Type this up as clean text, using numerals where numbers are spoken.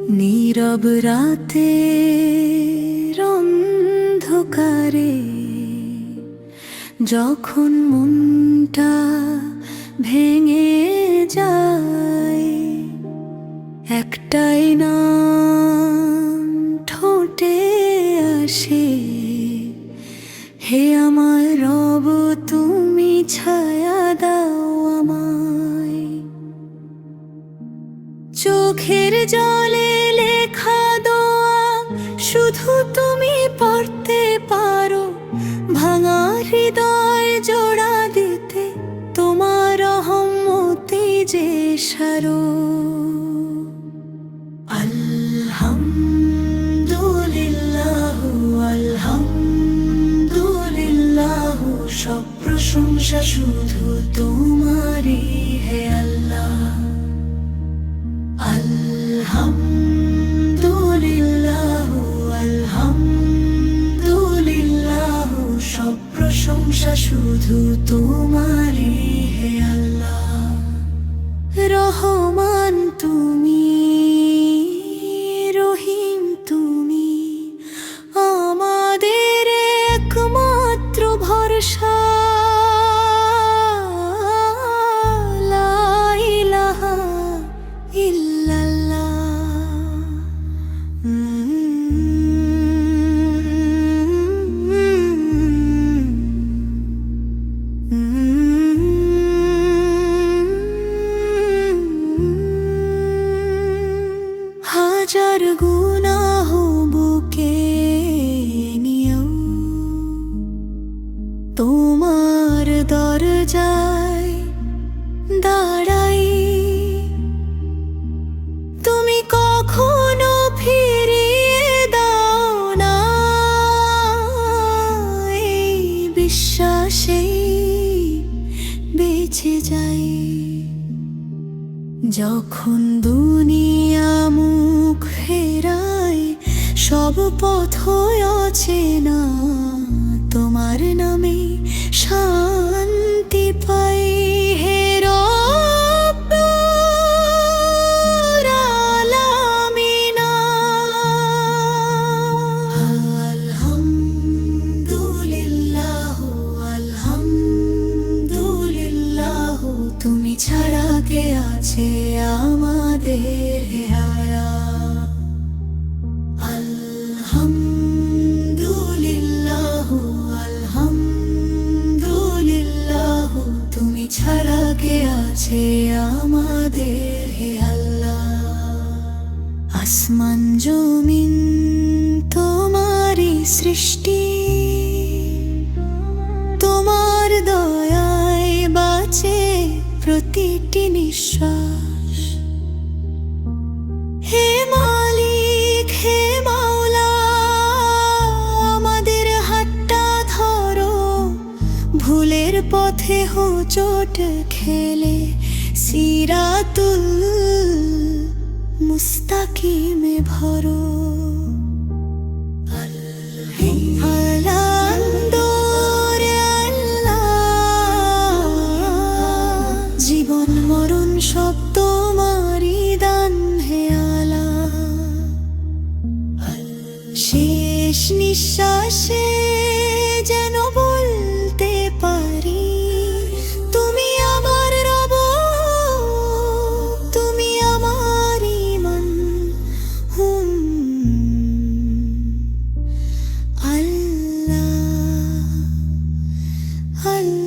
নীরব রাতের অন্ধকারে যখন মনটা ভেঙে যায়, একটাই নাম ঠোঁটে আসে, হে আমার রব তুমি ছায়া দাও আমায়। চোখের জলে লেখা দোয়া শুধু তুমি পড়তে পারো, ভাঙা হৃদয় জোড়া দিতে তোমার রহমতি যে সারো। আলহামদুলিল্লাহ আলহামদুলিল্লাহ, সব প্রশংসা শুধু তোমারই হে আল্লাহ। আলহামদুলিল্লাহ আলহামদুলিল্লাহ, সব প্রশংসা শুধু তোমারই হে আল্লাহ। রহমান তুমি, রহিম তুমি, আমাদের একমাত্র ভরসা। লা ইলাহা ইল্লাল্লাহ। হাজার গুনাহ বুকে নিয়েও তোমার দরজায় দাঁড়াই, তুমি কখনো ফিরিয়ে দাও না, এই বিশ্বাসেই বেঁচে যাই। যখন দুনিয়া মুখ ফেরায়, সব পথ অচেনা, তোমার নামে শান্তি পাই হে রব্বুল আলামিন। আলহামদুলিল্লাহ আলহামদুলিল্লাহ, তুমি ছাড়া কে আছে আমাদের হায়া। আলহামদুলিল্লাহ আলহামদুলিল্লাহ, তুমি ছাড়া কে আছে আমাদের হে আল্লাহ। আসমান জমিন তোমারই সৃষ্টি, তোমার দয়ায় বাঁচে প্রতিটি নিঃশ্বাস। হে মালিক হে মাওলা, আমাদের হাতটা ধরো, ভুলের পথে হোঁচট খেলে সিরাতুল মুস্তাকিমে ভরো। জীবন মরণ সব তোমারই দান হে আল্লাহ। শেষ নিঃশ্বাসে যেন বলতে পারি, তুমি আমার রব, তুমি আমার ঈমান। আল্লাহ আল্লাহ।